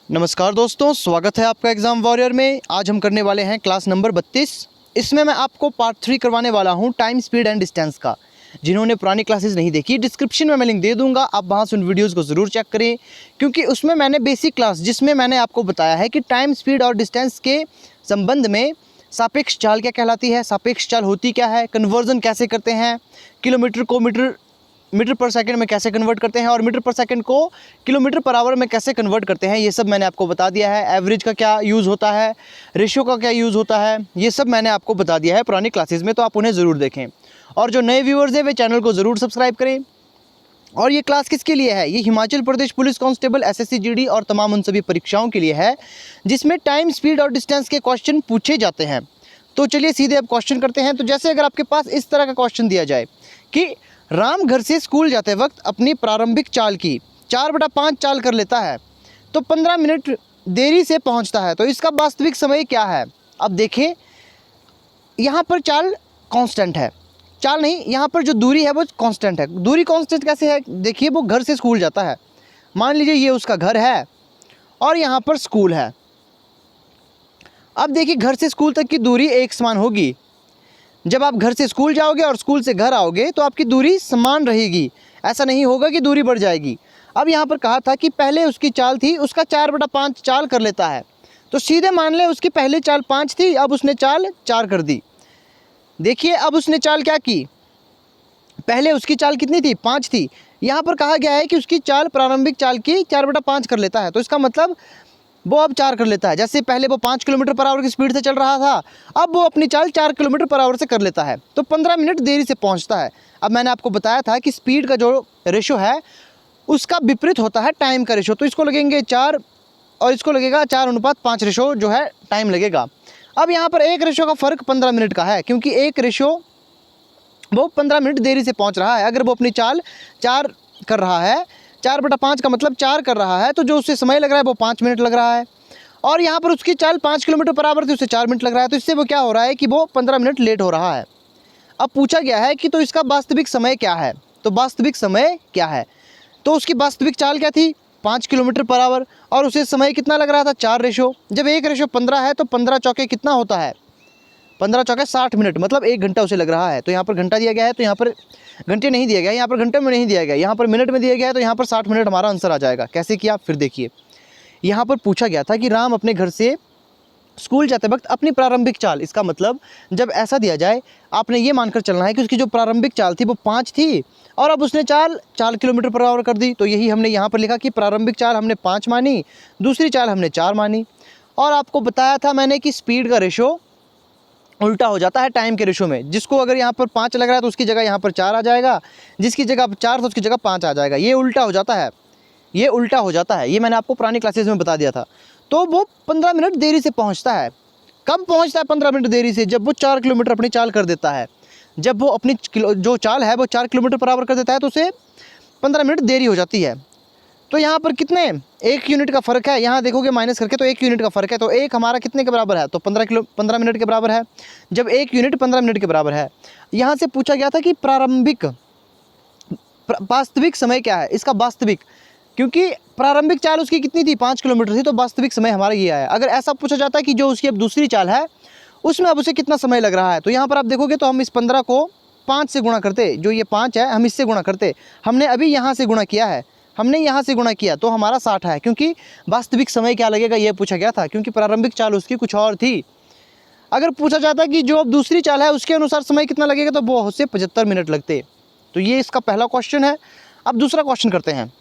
नमस्कार दोस्तों, स्वागत है आपका एग्ज़ाम वॉरियर में। आज हम करने वाले हैं क्लास नंबर 32। इसमें मैं आपको पार्ट 3 करवाने वाला हूं टाइम, स्पीड एंड डिस्टेंस का। जिन्होंने पुरानी क्लासेस नहीं देखी, डिस्क्रिप्शन में मैं लिंक दे दूंगा, आप वहां से उन वीडियोस को ज़रूर चेक करें, क्योंकि उसमें मैंने बेसिक क्लास जिसमें मैंने आपको बताया है कि टाइम, स्पीड और डिस्टेंस के संबंध में सापेक्ष चाल क्या कहलाती है, सापेक्ष चाल होती क्या है, कन्वर्जन कैसे करते हैं, किलोमीटर को मीटर पर सेकंड में कैसे कन्वर्ट करते हैं और मीटर पर सेकंड को किलोमीटर पर आवर में कैसे कन्वर्ट करते हैं, ये सब मैंने आपको बता दिया है। एवरेज का क्या यूज़ होता है, रेशियो का क्या यूज़ होता है, ये सब मैंने आपको बता दिया है पुरानी क्लासेस में, तो आप उन्हें ज़रूर देखें। और जो नए व्यूअर्स हैं वे चैनल को ज़रूर सब्सक्राइब करें। और ये क्लास किसके लिए है? ये Himachal Pradesh police constable, SSC GD और तमाम उन सभी परीक्षाओं के लिए है जिसमें टाइम, स्पीड और डिस्टेंस के क्वेश्चन पूछे जाते हैं। तो चलिए सीधे अब क्वेश्चन करते हैं। तो जैसे अगर आपके पास इस तरह का क्वेश्चन दिया जाए कि राम घर से स्कूल जाते वक्त अपनी प्रारंभिक चाल की 4/5 चाल कर लेता है तो 15 मिनट देरी से पहुंचता है, तो इसका वास्तविक समय क्या है? अब देखें, यहाँ पर चाल कांस्टेंट है, चाल नहीं, यहाँ पर जो दूरी है वो कांस्टेंट है। दूरी कांस्टेंट कैसे है? देखिए, वो घर से स्कूल जाता है, मान लीजिए ये उसका घर है और यहाँ पर स्कूल है। अब देखिए, घर से स्कूल तक की दूरी एक समान होगी। जब आप घर से स्कूल जाओगे और स्कूल से घर आओगे तो आपकी दूरी समान रहेगी, ऐसा नहीं होगा कि दूरी बढ़ जाएगी। अब यहाँ पर कहा था कि पहले उसकी चाल थी, उसका 4/5 चाल कर लेता है, तो सीधे मान ले उसकी पहली चाल 5 थी, अब उसने चाल 4 कर दी। देखिए, अब उसने चाल क्या की, पहले उसकी चाल कितनी थी? 5 थी। यहाँ पर कहा गया है कि उसकी चाल प्रारंभिक चाल की 4/5 कर लेता है, तो इसका मतलब वो अब 4 कर लेता है। जैसे पहले वो 5 किलोमीटर पर आवर की स्पीड से चल रहा था, अब वो अपनी चाल 4 किलोमीटर पर आवर से कर लेता है, तो 15 मिनट देरी से पहुंचता है। अब मैंने आपको बताया था कि स्पीड का जो रेशो है उसका विपरीत होता है टाइम का रेशो, तो इसको लगेंगे 4 और इसको लगेगा 4:5 रेशो जो है टाइम लगेगा। अब यहाँ पर एक रेशो का फ़र्क 15 मिनट का है, क्योंकि एक रेशो वो 15 मिनट देरी से पहुँच रहा है। अगर वो अपनी चाल 4 कर रहा है, 4/5 का मतलब 4 कर रहा है, तो जो उससे समय लग रहा है वो 5 मिनट लग रहा है। और यहाँ पर उसकी चाल 5 किलोमीटर पर आवर थी, उससे 4 मिनट लग रहा है, तो इससे वो क्या हो रहा है कि वो 15 मिनट लेट हो रहा है। अब पूछा गया है कि तो इसका वास्तविक समय क्या है? तो वास्तविक समय क्या है, तो उसकी वास्तविक चाल क्या थी? 5 किलोमीटर पर आवर, और उसे समय कितना लग रहा था? 4 रेशो। जब एक रेशो 15 है तो 15 चौके कितना होता है? 15 चौके 60 मिनट, मतलब 1 घंटा उसे लग रहा है। तो यहाँ पर घंटा दिया गया है, तो यहाँ पर घंटे नहीं दिया गया, यहाँ पर घंटे में नहीं दिया गया, यहाँ पर मिनट में दिया गया है, तो यहाँ पर 60 मिनट हमारा आंसर आ जाएगा। कैसे किया? फिर देखिए, यहाँ पर पूछा गया था कि राम अपने घर से स्कूल जाते वक्त अपनी प्रारंभिक चाल, इसका मतलब जब ऐसा दिया जाए, आपने ये मानकर चलना है कि उसकी जो प्रारंभिक चाल थी वो 5 थी और अब उसने चाल 4 किलोमीटर पर आवर कर दी, तो यही हमने यहाँ पर लिखा कि प्रारंभिक चाल हमने 5 मानी, दूसरी चाल हमने 4 मानी। और आपको बताया था मैंने कि स्पीड का रेशो उल्टा हो जाता है टाइम के रेशो में, जिसको अगर यहाँ पर 5 लग रहा है तो उसकी जगह यहाँ पर 4 आ जाएगा, जिसकी जगह 4 तो उसकी जगह 5 आ जाएगा। ये उल्टा हो जाता है, ये उल्टा हो जाता है, ये मैंने आपको पुरानी क्लासेस में बता दिया था। तो वो 15 मिनट देरी से पहुंचता है। कब पहुंचता है 15 मिनट देरी से? जब वो 4 किलोमीटर अपनी चाल कर देता है। जब वो अपनी जो चाल है वो 4 किलोमीटर पर आवर कर देता है तो उसे 15 मिनट देरी हो जाती है। तो यहाँ पर कितने, 1 यूनिट का फ़र्क है, यहाँ देखोगे माइनस करके तो 1 यूनिट का फ़र्क है, तो 1 हमारा कितने के बराबर है? तो 15 मिनट के बराबर है। जब 1 यूनिट 15 मिनट के बराबर है, यहाँ से पूछा गया था कि वास्तविक समय क्या है? इसका वास्तविक, क्योंकि प्रारंभिक चाल उसकी कितनी थी? 5 किलोमीटर थी, तो वास्तविक समय हमारा ये आया। अगर ऐसा पूछा जाता है कि जो उसकी अब दूसरी चाल है उसमें अब उसे कितना समय लग रहा है, तो यहाँ पर आप देखोगे तो हम इस 15 को 5 से गुणा करते, जो ये 5 है हम इससे गुणा करते, हमने अभी यहाँ से गुणा किया है, हमने यहाँ से गुणा किया, तो हमारा 60 है, क्योंकि वास्तविक समय क्या लगेगा ये पूछा गया था, क्योंकि प्रारंभिक चाल उसकी कुछ और थी। अगर पूछा जाता कि जो अब दूसरी चाल है उसके अनुसार समय कितना लगेगा, तो वो उससे 75 मिनट लगते। तो ये इसका पहला क्वेश्चन है। अब दूसरा क्वेश्चन करते हैं।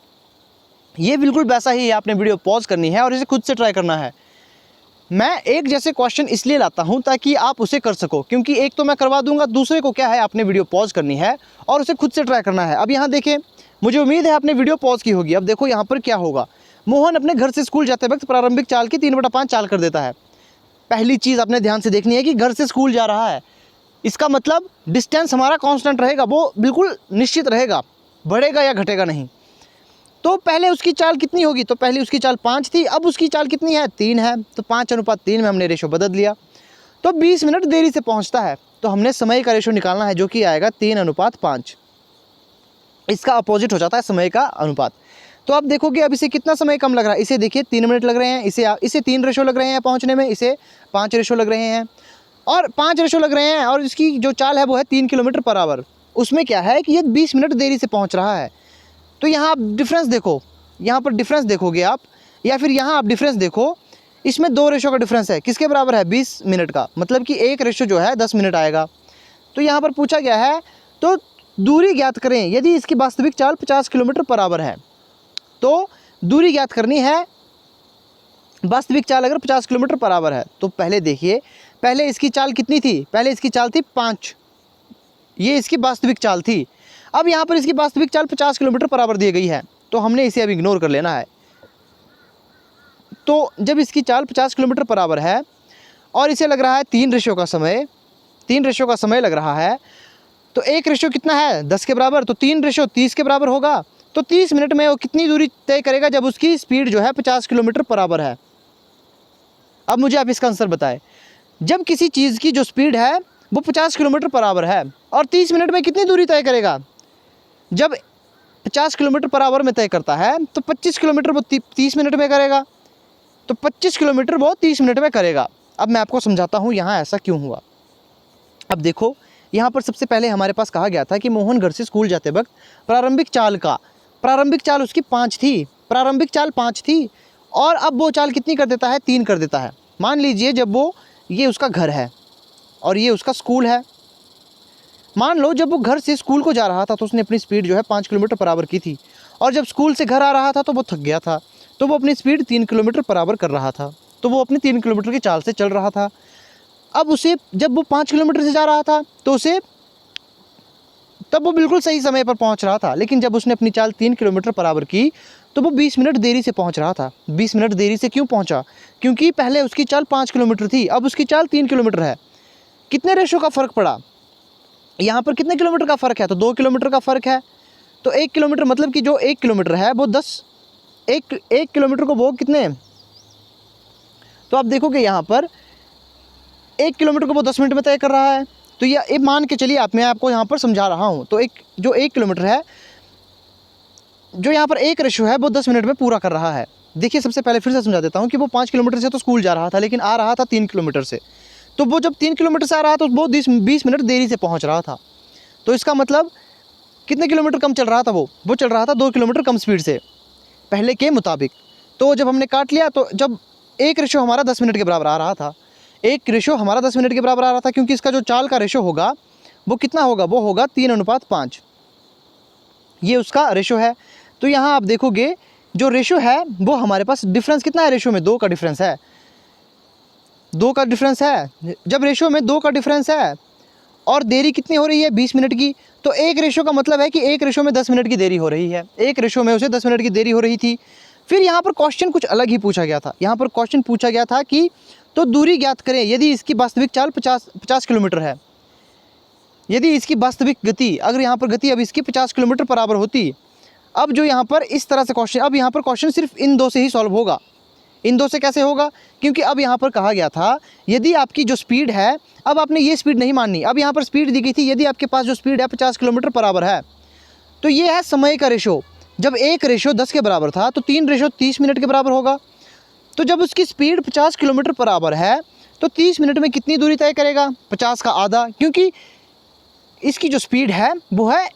ये बिल्कुल वैसा ही है, आपने वीडियो पॉज करनी है और इसे खुद से ट्राई करना है। मैं एक जैसे क्वेश्चन इसलिए लाता हूं ताकि आप उसे कर सको, क्योंकि एक तो मैं करवा दूंगा, दूसरे को क्या है, आपने वीडियो पॉज करनी है और उसे खुद से ट्राई करना है। अब यहाँ देखें, मुझे उम्मीद है आपने वीडियो पॉज की होगी। अब देखो यहाँ पर क्या होगा। मोहन अपने घर से स्कूल जाते वक्त प्रारंभिक चाल की 3/5 चाल कर देता है। पहली चीज़ आपने ध्यान से देखनी है कि घर से स्कूल जा रहा है, इसका मतलब डिस्टेंस हमारा कांस्टेंट रहेगा, वो बिल्कुल निश्चित रहेगा, बढ़ेगा या घटेगा नहीं। तो पहले उसकी चाल कितनी होगी? तो पहले उसकी चाल 5 थी, अब उसकी चाल कितनी है? 3 है, तो 5:3 में हमने रेशो बदल लिया, तो 20 मिनट देरी से पहुंचता है। तो हमने समय का रेशो निकालना है, जो कि आएगा 3:5। इसका अपोजिट हो जाता है समय का अनुपात। तो आप देखोगे अब इसे कितना समय कम लग रहा है, इसे देखिए 3 मिनट लग रहे हैं, इसे 3 रेशो लग रहे हैं पहुँचने में, इसे 5 रेशो लग रहे हैं और 5 रेशो लग रहे हैं, और इसकी जो चाल है वो है 3 किलोमीटर पर आवर। उसमें क्या है कि ये 20 मिनट देरी से पहुँच रहा है। तो यहाँ आप डिफरेंस देखो, यहाँ पर डिफरेंस देखोगे आप, या फिर यहाँ आप डिफरेंस देखो, इसमें 2 रेशो का डिफरेंस है, किसके बराबर है 20 मिनट का, मतलब कि 1 रेशो जो है 10 मिनट आएगा। तो यहाँ पर पूछा गया है तो दूरी ज्ञात करें यदि इसकी वास्तविक चाल 50 किलोमीटर पर आवर है। तो दूरी ज्ञात करनी है, वास्तविक चाल अगर 50 किलोमीटर पर आवर है। तो पहले देखिए, पहले इसकी चाल कितनी थी, पहले इसकी चाल थी 5, ये इसकी वास्तविक चाल थी। अब यहाँ पर इसकी वास्तविक चाल 50 किलोमीटर पर आवर दी गई है, तो हमने इसे अब इग्नोर कर लेना है। तो जब इसकी चाल 50 किलोमीटर पर आवर है और इसे लग रहा है 3 रेशो का समय, 3 रेशो का समय लग रहा है, तो 1 रेशो कितना है 10 के बराबर, तो 3 रेशो 30 के बराबर होगा। तो 30 मिनट में वो कितनी दूरी तय करेगा जब उसकी स्पीड जो है 50 किलोमीटर पर आवर है। अब मुझे आप इसका आंसर बताएं, जब किसी चीज़ की जो स्पीड है वो 50 किलोमीटर पर आवर है और 30 मिनट में कितनी दूरी तय करेगा, जब 50 किलोमीटर पर आवर में तय करता है तो 25 किलोमीटर वो 30 मिनट में करेगा, तो 25 किलोमीटर वो 30 मिनट में करेगा। अब मैं आपको समझाता हूँ यहाँ ऐसा क्यों हुआ। अब देखो, यहाँ पर सबसे पहले हमारे पास कहा गया था कि मोहन घर से स्कूल जाते वक्त प्रारंभिक चाल उसकी 5 थी, प्रारंभिक चाल 5 थी, और अब वो चाल कितनी कर देता है 3 कर देता है। मान लीजिए जब वो, ये उसका घर है और ये उसका स्कूल है, मान लो जब वो घर से स्कूल को जा रहा था तो उसने अपनी स्पीड जो है 5 किलोमीटर पर आवर की थी, और जब स्कूल से घर आ रहा था तो वो थक गया था, तो वो अपनी स्पीड 3 किलोमीटर पर आवर कर रहा था, तो वो अपनी 3 किलोमीटर की चाल से चल रहा था। अब उसे जब वो 5 किलोमीटर से जा रहा था तो उसे, तब वो बिल्कुल सही समय पर पहुंच रहा था, लेकिन जब उसने अपनी चाल 3 किलोमीटर पर आवर की तो वो 20 मिनट देरी से पहुंच रहा था। 20 मिनट देरी से क्यों पहुंचा, क्योंकि पहले उसकी चाल 5 किलोमीटर थी, अब उसकी चाल 3 किलोमीटर है। कितने रेशो का फ़र्क पड़ा, यहाँ पर कितने किलोमीटर का फ़र्क है, तो 2 किलोमीटर का फ़र्क है। तो 1 किलोमीटर मतलब कि जो 1 किलोमीटर है वो 1 किलोमीटर को वो कितने, तो आप देखोगे यहाँ पर 1 किलोमीटर को वो 10 मिनट में तय कर रहा है। तो ये मान के चलिए, मैं आपको यहाँ पर समझा रहा हूँ। तो जो 1 किलोमीटर है, जो यहाँ पर 1 रेशो है वो 10 मिनट में पूरा कर रहा है। देखिए, सबसे पहले फिर से समझा देता हूँ कि वो 5 किलोमीटर से तो स्कूल जा रहा था, लेकिन आ रहा था 3 किलोमीटर से। तो वो जब 3 किलोमीटर से आ रहा था तो वो 20 मिनट देरी से पहुँच रहा था। तो इसका मतलब कितने किलोमीटर कम चल रहा था, वो चल रहा था 2 किलोमीटर कम स्पीड से पहले के मुताबिक। तो जब हमने काट लिया, तो जब 1 रेशो हमारा 10 मिनट के बराबर आ रहा था, 1 रेशो हमारा 10 मिनट के बराबर आ रहा था, क्योंकि इसका जो चाल का रेशो होगा वो कितना होगा, वो होगा 3:5, ये उसका रेशो है। तो यहाँ आप देखोगे जो रेशो है वो हमारे पास डिफरेंस कितना है, रेशो में 2 का डिफरेंस है, 2 का डिफरेंस है। जब रेशो में 2 का डिफरेंस है और देरी कितनी हो रही है 20 मिनट की, तो 1 रेशो का मतलब है कि 1 रेशो में 10 मिनट की देरी हो रही है, 1 रेशो में उसे 10 मिनट की देरी हो रही थी। फिर यहाँ पर क्वेश्चन कुछ अलग ही पूछा गया था। यहाँ पर क्वेश्चन पूछा गया था कि तो दूरी ज्ञात करें यदि इसकी वास्तविक चाल 50 किलोमीटर है, यदि इसकी वास्तविक गति, अगर यहाँ पर गति अब इसकी 50 किलोमीटर पर आवर होती। अब जो यहाँ पर इस तरह से क्वेश्चन, अब यहाँ पर क्वेश्चन सिर्फ इन 2 से ही सॉल्व होगा। इन 2 से कैसे होगा, क्योंकि अब यहाँ पर कहा गया था यदि आपकी जो स्पीड है, अब आपने ये स्पीड नहीं माननी, अब यहाँ पर स्पीड दी गई थी, यदि आपके पास जो स्पीड है 50 किलोमीटर पर आवर है, तो ये है समय का रेशो। जब 1 रेशो 10 के बराबर था तो 3 रेशो 30 मिनट के बराबर होगा। तो जब उसकी स्पीड 50 किलोमीटर पर आवर है तो 30 मिनट में कितनी दूरी तय करेगा, 50 का आधा, क्योंकि इसकी जो स्पीड है वो है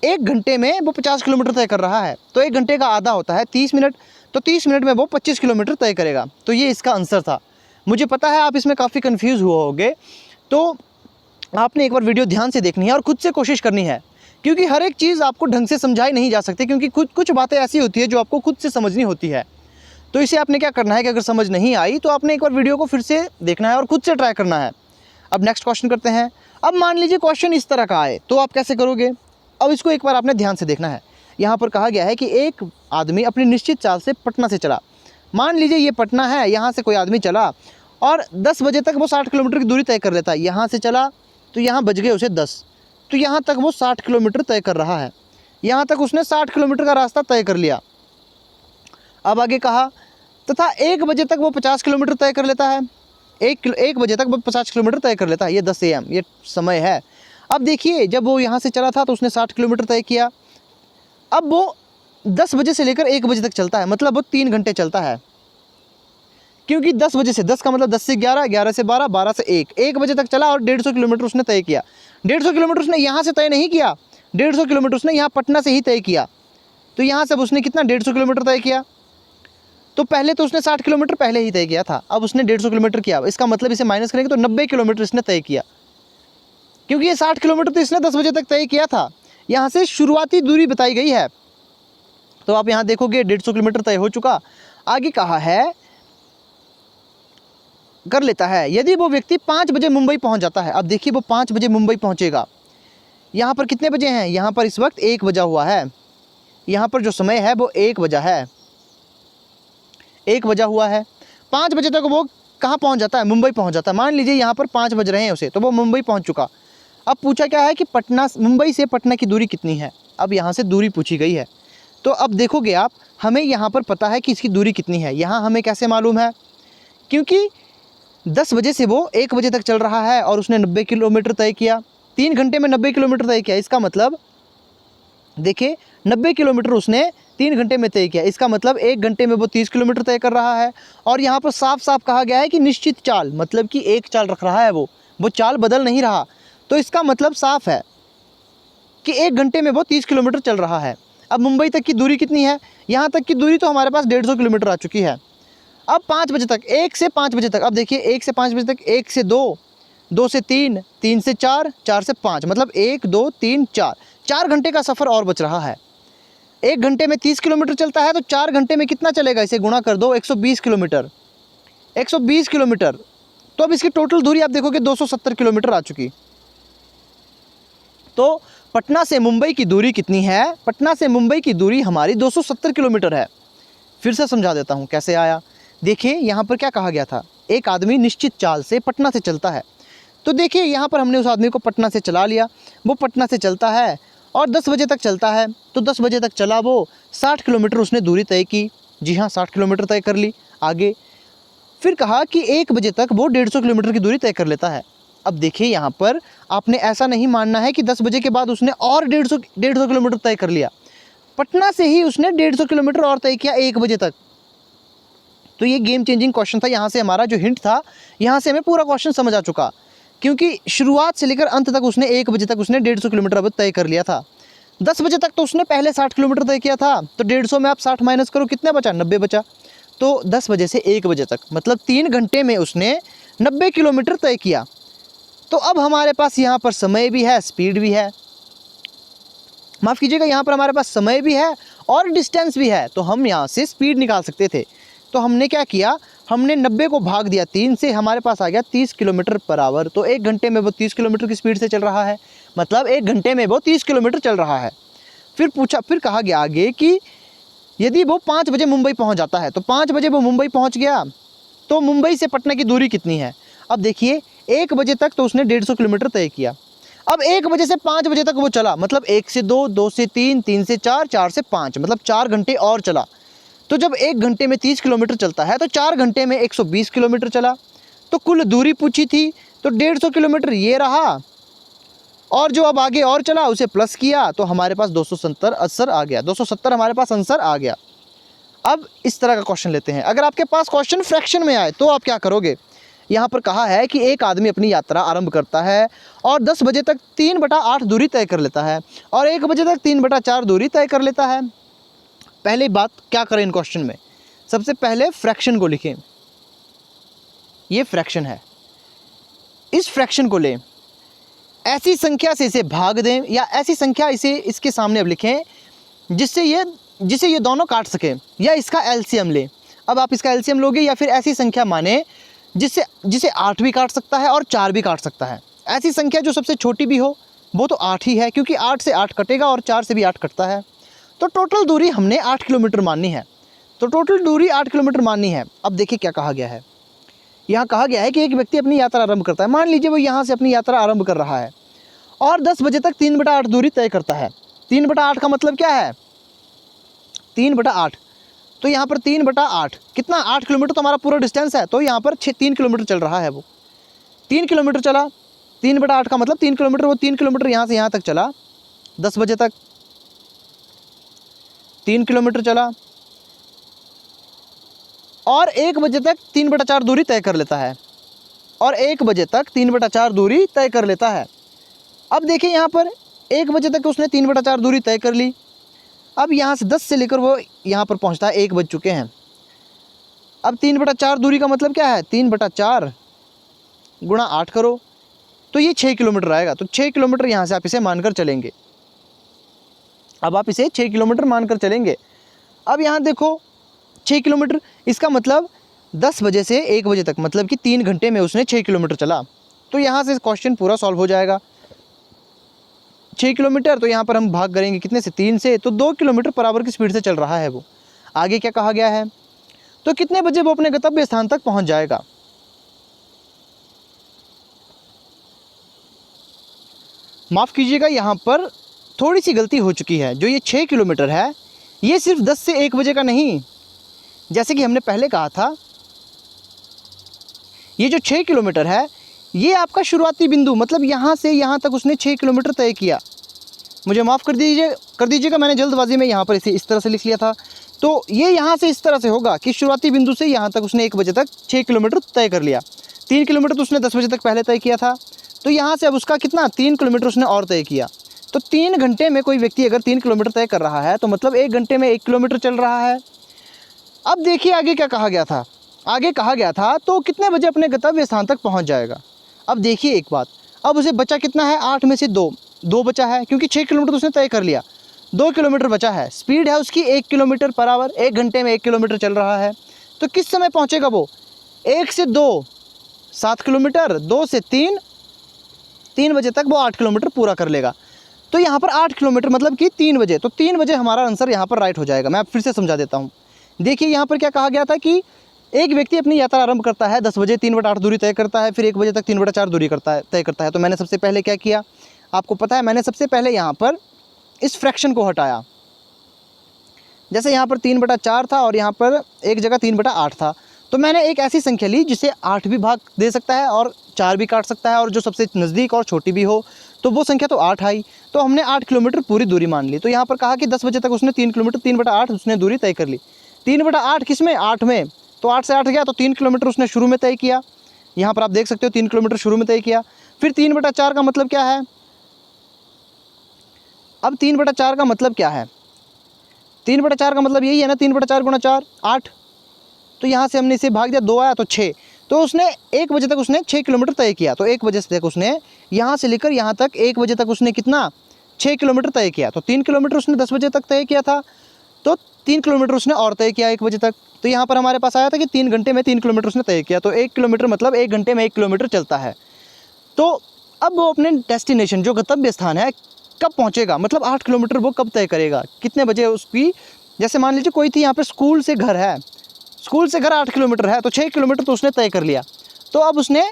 1 घंटे में वो 50 किलोमीटर तय कर रहा है, तो 1 घंटे का आधा होता है 30 मिनट, तो 30 मिनट में वो 25 किलोमीटर तय करेगा। तो ये इसका आंसर था। मुझे पता है आप इसमें काफ़ी कन्फ्यूज़ हुए होंगे, तो आपने एक बार वीडियो ध्यान से देखनी है और ख़ुद से कोशिश करनी है, क्योंकि हर एक चीज़ आपको ढंग से समझाई नहीं जा सकती, क्योंकि कुछ बातें ऐसी होती है जो आपको खुद से समझनी होती है। तो इसे आपने क्या करना है कि अगर समझ नहीं आई तो आपने एक बार वीडियो को फिर से देखना है और खुद से ट्राई करना है। अब नेक्स्ट क्वेश्चन करते हैं। अब मान लीजिए क्वेश्चन इस तरह का आए तो आप कैसे करोगे। अब इसको एक बार आपने ध्यान से देखना है। यहाँ पर कहा गया है कि एक आदमी अपनी निश्चित चाल से पटना से चला। मान लीजिए ये पटना है, यहाँ से कोई आदमी चला और 10 बजे तक वो 60 किलोमीटर की दूरी तय कर लेता है। यहाँ से चला तो यहाँ बज गए उसे 10, तो यहाँ तक वो 60 किलोमीटर तय कर रहा है। यहाँ तक उसने 60 किलोमीटर का रास्ता तय कर लिया। अब आगे कहा तथा 1 बजे तक वो 50 किलोमीटर तय कर लेता है। 1 बजे तक वो 50 किलोमीटर तय कर लेता है। ये 10 AM ये समय है। अब देखिए जब वो यहाँ से चला था तो उसने 60 किलोमीटर तय किया। अब वो 10 बजे से लेकर 1 बजे तक चलता है, मतलब वो 3 घंटे चलता है। क्योंकि 10 बजे से, 10 का मतलब 10 से 11, 11 से 12, 12 से 1 बजे तक चला और 150 किलोमीटर उसने तय किया। 150 किलोमीटर उसने यहाँ से तय नहीं किया, 150 किलोमीटर उसने यहाँ पटना से ही तय किया। तो यहाँ से उसने कितना 150 किलोमीटर तय किया। तो पहले तो उसने 60 किलोमीटर पहले ही तय किया था, अब उसने 150 किलोमीटर किया। इसका मतलब इसे माइनस करेंगे तो 90 किलोमीटर इसने तय किया, क्योंकि ये 60 किलोमीटर तो इसने 10 बजे तक तय किया था। यहाँ से शुरुआती दूरी बताई गई है। तो आप यहाँ देखोगे 150 किलोमीटर तय हो चुका। आगे कहा है, कर लेता है यदि वो व्यक्ति 5 बजे मुंबई पहुँच जाता है। अब देखिए वो 5 बजे मुंबई पहुँचेगा। यहाँ पर कितने बजे हैं, यहाँ पर इस वक्त 1 बजा हुआ है। यहाँ पर जो समय है वो 1 बजा है, 1 बजा हुआ है। 5 बजे तक वो कहाँ पहुँच जाता है, मुंबई पहुँच जाता है। मान लीजिए यहाँ पर 5 बज रहे हैं उसे, तो वो मुंबई पहुँच चुका। अब पूछा क्या है कि पटना, मुंबई से पटना की दूरी कितनी है। अब यहाँ से दूरी पूछी गई है। तो अब देखोगे आप, हमें यहाँ पर पता है कि इसकी दूरी कितनी है। यहाँ हमें कैसे मालूम है, क्योंकि 10 बजे से वो 1 बजे तक चल रहा है और उसने 90 किलोमीटर तय किया। 3 घंटे में 90 किलोमीटर तय किया। इसका मतलब देखिए 90 किलोमीटर उसने 3 घंटे में तय किया। इसका मतलब 1 घंटे में वो 30 किलोमीटर तय कर रहा है। और यहाँ पर साफ साफ कहा गया है कि निश्चित चाल, मतलब कि एक चाल रख रहा है वो चाल बदल नहीं रहा। तो इसका मतलब साफ है कि 1 घंटे में वो 30 किलोमीटर चल रहा है। अब मुंबई तक की दूरी कितनी है, यहाँ तक की दूरी तो हमारे पास 150 किलोमीटर आ चुकी है। अब 5 बजे तक, 1 से 5 बजे तक, अब देखिए 1 से 5 बजे तक, 1 से 2, 2 से 3, 3 से 4, 4 से 5, मतलब 1, 2, 3, 4 घंटे का सफ़र और बच रहा है। 1 घंटे में 30 किलोमीटर चलता है, तो 4 घंटे में कितना चलेगा, इसे गुणा कर दो, 120 किलोमीटर, 120 किलोमीटर। तो अब इसकी टोटल दूरी आप देखोगे 270 किलोमीटर आ चुकी। तो पटना से मुंबई की दूरी कितनी है, पटना से मुंबई की दूरी हमारी 270 किलोमीटर है। फिर से समझा देता हूँ कैसे आया। देखिए यहाँ पर क्या कहा गया था, एक आदमी निश्चित चाल से पटना से चलता है। तो देखिए यहाँ पर हमने उस आदमी को पटना से चला लिया। वो पटना से चलता है और 10 बजे तक चलता है। तो 10 बजे तक चला वो, 60 किलोमीटर उसने दूरी तय की। जी हाँ, 60 किलोमीटर तय कर ली। आगे फिर कहा कि 1 बजे तक वो 150 किलोमीटर की दूरी तय कर लेता है। अब देखिए यहाँ पर आपने ऐसा नहीं मानना है कि 10 बजे के बाद उसने और 150 किलोमीटर तय कर लिया। पटना से ही उसने 150 किलोमीटर और तय किया 1 बजे तक। तो ये गेम चेंजिंग क्वेश्चन था। यहाँ से हमारा जो हिंट था, यहाँ से हमें पूरा क्वेश्चन समझ आ चुका, क्योंकि शुरुआत से लेकर अंत तक उसने 1 बजे तक उसने 150 किलोमीटर अब तय कर लिया था। 10 बजे तक तो उसने पहले 60 किलोमीटर तय किया था। तो 150 में आप 60 माइनस करो, कितना बचा, 90 बचा। तो 10 बजे से 1 बजे तक, मतलब 3 घंटे में उसने 90 किलोमीटर तय किया। तो अब हमारे पास यहाँ पर समय भी है, स्पीड भी है, माफ़ कीजिएगा, यहाँ पर हमारे पास समय भी है और डिस्टेंस भी है। तो हम यहाँ से स्पीड निकाल सकते थे। तो हमने क्या किया, हमने 90 को भाग दिया 3 से, हमारे पास आ गया 30 किलोमीटर पर आवर। तो 1 घंटे में वो 30 किलोमीटर की स्पीड से चल रहा है, मतलब 1 घंटे में वो 30 किलोमीटर चल रहा है। फिर कहा गया आगे कि यदि वो 5 बजे मुंबई पहुँच जाता है, तो 5 बजे वो मुंबई पहुँच गया, तो मुंबई से पटना की दूरी कितनी है। अब देखिए 1 बजे तक तो उसने 150 किलोमीटर तय किया। अब 1 बजे से 5 बजे तक वो चला, मतलब 1 से 2, 2 से 3, 3 से 4, 4 से 5, मतलब 4 घंटे और चला। तो जब 1 घंटे में 30 किलोमीटर चलता है, तो 4 घंटे में 120 किलोमीटर चला। तो कुल दूरी पूछी थी, तो 150 किलोमीटर ये रहा, और जो अब आगे और चला उसे प्लस किया, तो हमारे पास 270 आंसर आ गया। 270 हमारे पास आंसर आ गया। अब इस तरह का क्वेश्चन लेते हैं। अगर आपके पास क्वेश्चन फ्रैक्शन में आए तो आप क्या करोगे। यहाँ पर कहा है कि एक आदमी अपनी यात्रा आरंभ करता है और 10 बजे तक 3/8 दूरी तय कर लेता है और 1 बजे तक 3/4 दूरी तय कर लेता है। पहली बात क्या करें इन क्वेश्चन में, सबसे पहले फ्रैक्शन को लिखें। ये फ्रैक्शन है, इस फ्रैक्शन को लें, ऐसी संख्या से इसे भाग दें या ऐसी संख्या इसे इसके सामने अब लिखें जिससे ये दोनों काट सकें, या इसका एलसीएम लें। अब आप इसका एलसीएम लोगे या फिर ऐसी संख्या माने जिसे 8 भी काट सकता है और 4 भी काट सकता है। ऐसी संख्या जो सबसे छोटी भी हो वो तो 8 ही है, क्योंकि 8 से 8 कटेगा और 4 से भी 8 कटता है। तो टोटल दूरी हमने 8 किलोमीटर माननी है। तो टोटल दूरी 8 किलोमीटर माननी है। अब देखिए क्या कहा गया है, यहाँ कहा गया है कि एक व्यक्ति अपनी यात्रा आरंभ करता है। मान लीजिए वो यहाँ से अपनी यात्रा आरंभ कर रहा है और 10 बजे तक 3/8 दूरी तय करता है। 3/8 का मतलब क्या है, 3/8। तो यहाँ पर 3/8 कितना, 8 किलोमीटर तो हमारा पूरा डिस्टेंस है। तो यहाँ पर 3 किलोमीटर चल रहा है, वो 3 किलोमीटर चला। 3/8 का मतलब 3 किलोमीटर, वो 3 किलोमीटर यहाँ से यहाँ तक चला 10 बजे तक। 3 किलोमीटर चला और 1 बजे तक 3/4 दूरी तय कर लेता है, और 1 बजे तक 3/4 दूरी तय कर लेता है। अब देखिए यहाँ पर 1 बजे तक उसने 3/4 दूरी तय कर ली। अब यहाँ से 10 से लेकर वो यहाँ पर पहुँचता है, 1 बज चुके हैं। अब 3/4 दूरी का मतलब क्या है, 3/4 गुणा 8 करो तो ये 6 किलोमीटर आएगा। तो 6 किलोमीटर यहाँ से आप इसे मानकर चलेंगे। अब आप इसे 6 किलोमीटर मानकर चलेंगे। अब यहाँ देखो 6 किलोमीटर, इसका मतलब 10 बजे से 1 बजे तक, मतलब कि 3 घंटे में उसने 6 किलोमीटर चला। तो यहाँ से क्वेश्चन पूरा सॉल्व हो जाएगा। 6 किलोमीटर तो यहाँ पर हम भाग करेंगे कितने से, 3 से, तो 2 किलोमीटर पर आवर की स्पीड से चल रहा है वो। आगे क्या कहा गया है, तो कितने बजे वो अपने गंतव्य स्थान तक पहुँच जाएगा। माफ़ कीजिएगा, यहाँ पर थोड़ी सी गलती हो चुकी है। जो ये 6 किलोमीटर है ये सिर्फ 10 से 1 बजे का नहीं, जैसे कि हमने पहले कहा था, ये जो 6 किलोमीटर है ये आपका शुरुआती बिंदु, मतलब यहाँ से यहाँ तक उसने 6 किलोमीटर तय किया। मुझे माफ़ कर दीजिएगा, मैंने जल्दबाजी में यहाँ पर इसे इस तरह से लिख लिया था। तो ये यहाँ से इस तरह से होगा कि शुरुआती बिंदु से यहाँ तक उसने 1 बजे तक 6 किलोमीटर तय कर लिया। 3 किलोमीटर तो उसने 10 बजे तक पहले तय किया था, तो यहाँ से अब उसका कितना, 3 किलोमीटर उसने और तय किया। तो 3 घंटे में कोई व्यक्ति अगर 3 किलोमीटर तय कर रहा है तो मतलब 1 घंटे में 1 किलोमीटर चल रहा है। अब देखिए आगे क्या कहा गया था। आगे कहा गया था तो कितने बजे अपने गंतव्य स्थान तक पहुँच जाएगा। अब देखिए एक बात, अब उसे बचा कितना है, 8 में से 2 बचा है, क्योंकि 6 किलोमीटर उसने तय कर लिया, 2 किलोमीटर बचा है। स्पीड है उसकी 1 किलोमीटर पर आवर, 1 घंटे में 1 किलोमीटर चल रहा है। तो किस समय पहुँचेगा वो, 1 से 2 7 किलोमीटर, 2 से 3 बजे तक वो 8 किलोमीटर पूरा कर लेगा। तो यहाँ पर 8 किलोमीटर मतलब कि 3 बजे, तो 3 बजे हमारा आंसर यहाँ पर राइट हो जाएगा। मैं आप फिर से समझा देता हूँ। देखिए यहाँ पर क्या कहा गया था कि एक व्यक्ति अपनी यात्रा आरंभ करता है 10 बजे, 3/8 दूरी तय करता है, फिर 1 बजे तक 3/4 दूरी तय करता है। तो मैंने सबसे पहले क्या किया, आपको पता है, मैंने सबसे पहले यहाँ पर इस फ्रैक्शन को हटाया। जैसे यहाँ पर 3/4 था और यहाँ पर एक जगह 3/8 था, तो मैंने एक ऐसी संख्या ली जिसे 8 भी भाग दे सकता है और 4 भी काट सकता है, और जो सबसे नज़दीक और छोटी भी हो, तो वो संख्या तो 8 आई। तो हमने 8 किलोमीटर पूरी दूरी मान ली। तो यहाँ पर कहा कि 10 बजे तक उसने 3 किलोमीटर, 3/8 उसने दूरी तय कर ली। 3/8 किस में, 8 में, तो 8 से 8 गया तो 3 किलोमीटर उसने शुरू में तय किया। यहाँ पर आप देख सकते हो 3 किलोमीटर शुरू में तय किया। फिर 3/4 का मतलब क्या है, अब 3/4 का मतलब क्या है, 3/4 का मतलब यही है ना, 3/4 गुणा 4 8। तो यहाँ से हमने इसे भाग दिया, 2 आया तो 6। तो उसने 1 बजे तक उसने 6 किलोमीटर तय किया। तो 1 बजे से तक उसने यहाँ से लेकर यहाँ तक 1 बजे तक उसने कितना, 6 किलोमीटर तय किया। तो 3 किलोमीटर उसने 10 बजे तक तय किया था, तो 3 किलोमीटर उसने और तय किया 1 बजे तक। तो यहाँ पर हमारे पास आया था कि 3 घंटे में 3 किलोमीटर उसने तय किया। तो 1 किलोमीटर मतलब 1 घंटे में 1 किलोमीटर चलता है। तो अब वो अपने डेस्टिनेशन, जो गंतव्य स्थान है, कब पहुँचेगा, मतलब 8 किलोमीटर वो कब तय करेगा, कितने बजे उसकी, जैसे मान लीजिए कोई थी यहाँ पर स्कूल से घर है, स्कूल से घर 8 किलोमीटर है, तो 6 किलोमीटर तो उसने तय कर लिया। तो अब उसने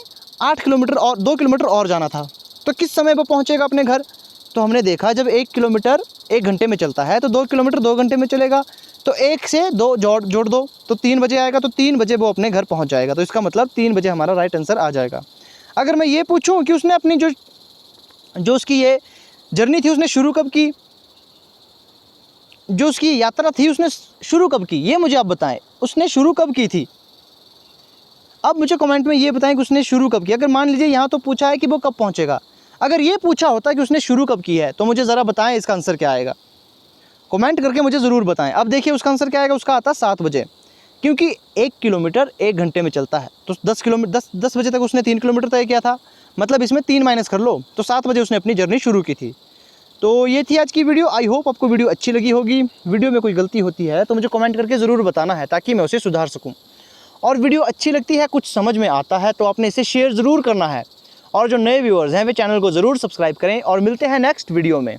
8 किलोमीटर और 2 किलोमीटर और जाना था, तो किस समय वो पहुँचेगा अपने घर। तो हमने देखा जब 1 किलोमीटर 1 घंटे में चलता है तो 2 किलोमीटर 2 घंटे में चलेगा। तो 1 से 2 जोड़ दो तो 3 बजे आएगा, तो 3 बजे वो अपने घर पहुँच जाएगा। तो इसका मतलब 3 बजे हमारा राइट आंसर आ जाएगा। अगर मैं ये पूछूँ कि उसने अपनी जो उसकी ये जर्नी थी उसने शुरू कब की, जो उसकी यात्रा थी उसने शुरू कब की, ये मुझे आप बताएं, उसने शुरू कब की थी। अब मुझे कमेंट में ये बताएं कि उसने शुरू कब की। अगर मान लीजिए यहाँ तो पूछा है कि वो कब पहुँचेगा, अगर ये पूछा होता कि उसने शुरू कब की है तो मुझे ज़रा बताएं इसका आंसर क्या आएगा, कमेंट करके मुझे ज़रूर बताएं। अब देखिए उसका आंसर क्या आएगा, उसका आता 7 बजे, क्योंकि 1 किलोमीटर 1 घंटे में चलता है। तो 10 बजे तक उसने 3 किलोमीटर तय किया था, मतलब इसमें 3 माइनस कर लो, तो 7 बजे उसने अपनी जर्नी शुरू की थी। तो ये थी आज की वीडियो। आई होप आपको वीडियो अच्छी लगी होगी। वीडियो में कोई गलती होती है तो मुझे कमेंट करके ज़रूर बताना है ताकि मैं उसे सुधार सकूं। और वीडियो अच्छी लगती है, कुछ समझ में आता है तो आपने इसे शेयर ज़रूर करना है। और जो नए व्यूअर्स हैं वे चैनल को ज़रूर सब्सक्राइब करें, और मिलते हैं नेक्स्ट वीडियो में।